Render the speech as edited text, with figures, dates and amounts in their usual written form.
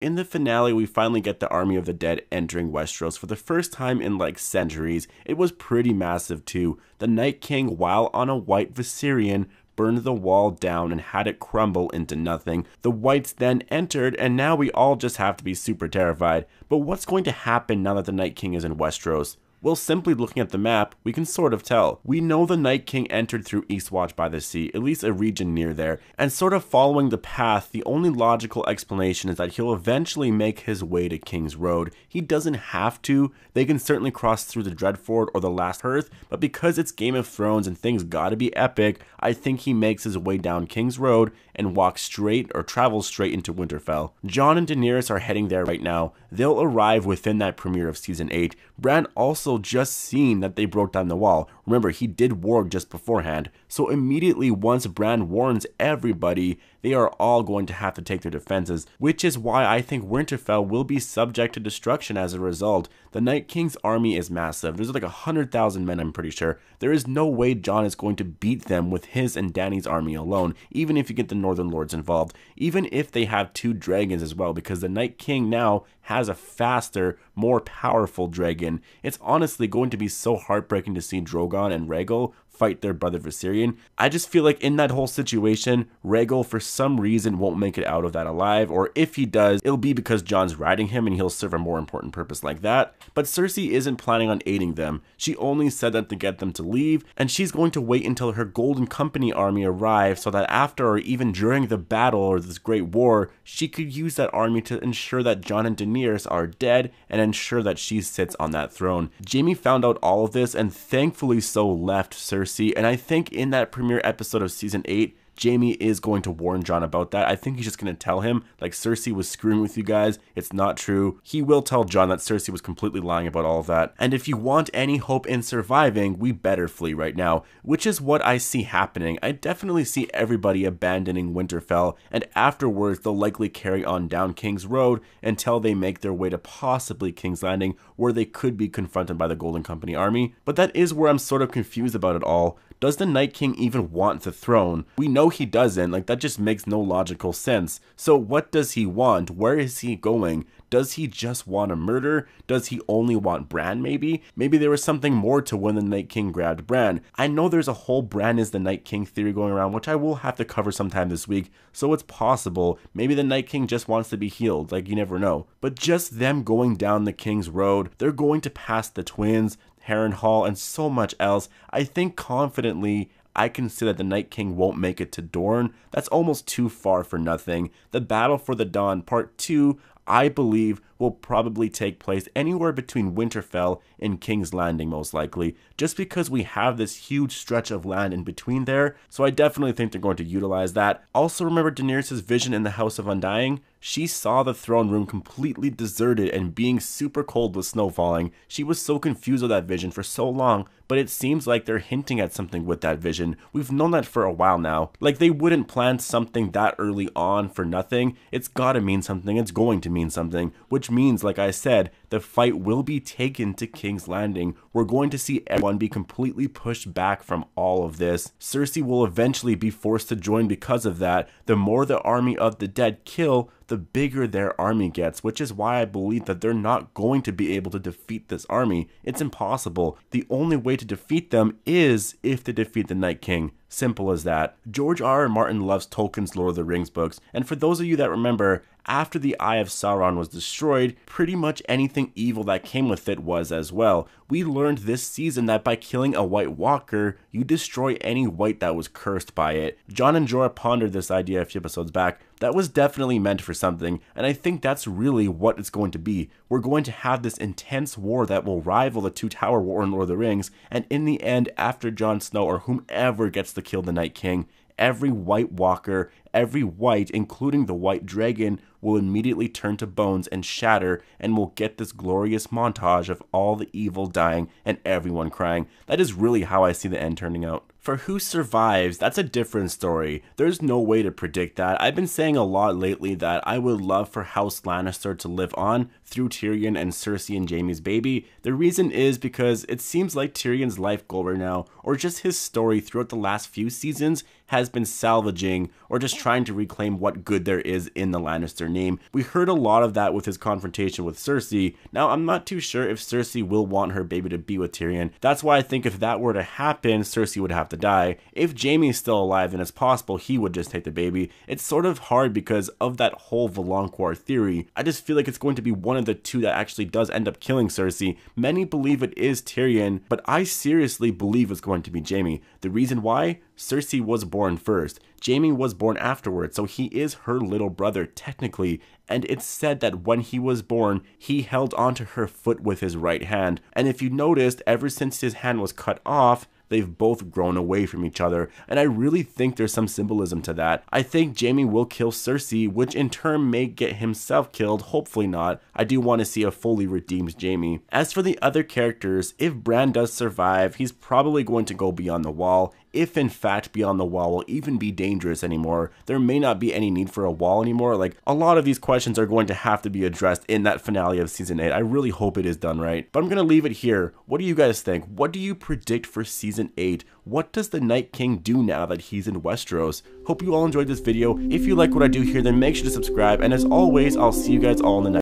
In the finale, we finally get the army of the dead entering Westeros for the first time in like centuries. It was pretty massive too. The Night King, while on a white Viserion, burned the wall down and had it crumble into nothing. The whites then entered, and now we all just have to be super terrified. But what's going to happen now that the Night King is in Westeros? Well, simply looking at the map, we can sort of tell. We know the Night King entered through Eastwatch by the Sea, at least a region near there, and sort of following the path, the only logical explanation is that he'll eventually make his way to King's Road. He doesn't have to. They can certainly cross through the Dreadfort or the Last Hearth, but because it's Game of Thrones and things gotta be epic, I think he makes his way down King's Road and walks straight or travels straight into Winterfell. Jon and Daenerys are heading there right now. They'll arrive within that premiere of Season 8. Bran also just seen that they broke down the wall. Remember, he did warg just beforehand. So immediately once Bran warns everybody, they are all going to have to take their defenses, which is why I think Winterfell will be subject to destruction as a result. The Night King's army is massive. There's like 100,000 men, I'm pretty sure. There is no way Jon is going to beat them with his and Dany's army alone, even if you get the Northern Lords involved, even if they have 2 dragons as well, because the Night King now has a faster, more powerful dragon. It's honestly going to be so heartbreaking to see Drogon and Rhaegal fight their brother Viserion. I just feel like in that whole situation, Rhaegal for some reason won't make it out of that alive, or if he does, it'll be because Jon's riding him and he'll serve a more important purpose like that. But Cersei isn't planning on aiding them. She only said that to get them to leave, and she's going to wait until her Golden Company army arrives so that after or even during the battle or this great war, she could use that army to ensure that Jon and Daenerys are dead and ensure that she sits on that throne. Jaime found out all of this and thankfully so left Cersei, and I think in that premiere episode of Season 8, Jaime is going to warn Jon about that. I think he's just going to tell him, like, Cersei was screwing with you guys. It's not true. He will tell Jon that Cersei was completely lying about all of that. And if you want any hope in surviving, we better flee right now, which is what I see happening. I definitely see everybody abandoning Winterfell, and afterwards they'll likely carry on down King's Road until they make their way to possibly King's Landing, where they could be confronted by the Golden Company army. But that is where I'm sort of confused about it all. Does the Night King even want the throne? We know he doesn't, like that just makes no logical sense. So what does he want? Where is he going? Does he just want to murder? Does he only want Bran maybe? Maybe there was something more to when the Night King grabbed Bran. I know there's a whole Bran is the Night King theory going around, which I will have to cover sometime this week, so it's possible. Maybe the Night King just wants to be healed, like you never know. But just them going down the King's Road, they're going to pass the twins, Harrenhal, and so much else. I think confidently I can say that the Night King won't make it to Dorne. That's almost too far for nothing. The Battle for the Dawn Part 2, I believe, will probably take place anywhere between Winterfell and King's Landing most likely, just because we have this huge stretch of land in between there, so I definitely think they're going to utilize that. Also remember Daenerys' vision in the House of Undying? She saw the throne room completely deserted and being super cold with snow falling. She was so confused with that vision for so long, but it seems like they're hinting at something with that vision. We've known that for a while now. Like, they wouldn't plan something that early on for nothing. It's gotta mean something. It's going to mean something, which means, like I said, the fight will be taken to King's Landing. We're going to see everyone be completely pushed back from all of this. Cersei will eventually be forced to join because of that. The more the army of the dead kill, the bigger their army gets, which is why I believe that they're not going to be able to defeat this army. It's impossible. The only way to defeat them is if they defeat the Night King. Simple as that. George R.R. Martin loves Tolkien's Lord of the Rings books, and for those of you that remember, after the Eye of Sauron was destroyed, pretty much anything evil that came with it was as well. We learned this season that by killing a White Walker, you destroy any white that was cursed by it. Jon and Jorah pondered this idea a few episodes back. That was definitely meant for something, and I think that's really what it's going to be. We're going to have this intense war that will rival the Two Tower War in Lord of the Rings, and in the end, after Jon Snow or whomever gets to kill the Night King, every White Walker, every white, including the White Dragon, will immediately turn to bones and shatter, and we'll get this glorious montage of all the evil dying and everyone crying. That is really how I see the end turning out. For who survives, that's a different story. There's no way to predict that. I've been saying a lot lately that I would love for House Lannister to live on through Tyrion and Cersei and Jaime's baby. The reason is because it seems like Tyrion's life goal right now, or just his story throughout the last few seasons, has been salvaging or just trying to reclaim what good there is in the Lannister her name. We heard a lot of that with his confrontation with Cersei. Now, I'm not too sure if Cersei will want her baby to be with Tyrion. That's why I think if that were to happen, Cersei would have to die. If Jaime's still alive, then it's possible he would just take the baby. It's sort of hard because of that whole Valancourt theory. I just feel like it's going to be one of the two that actually does end up killing Cersei. Many believe it is Tyrion, but I seriously believe it's going to be Jaime. The reason why? Cersei was born first. Jaime was born afterwards, so he is her little brother technically, and it's said that when he was born, he held onto her foot with his right hand, and if you noticed, ever since his hand was cut off, they've both grown away from each other, and I really think there's some symbolism to that. I think Jaime will kill Cersei, which in turn may get himself killed, hopefully not. I do want to see a fully redeemed Jaime. As for the other characters, if Bran does survive, he's probably going to go beyond the wall. If in fact Beyond the Wall will even be dangerous anymore, there may not be any need for a wall anymore. Like, a lot of these questions are going to have to be addressed in that finale of season 8. I really hope it is done right. But I'm gonna leave it here. What do you guys think? What do you predict for season 8? What does the Night King do now that he's in Westeros? Hope you all enjoyed this video. If you like what I do here, then make sure to subscribe, and as always, I'll see you guys all in the next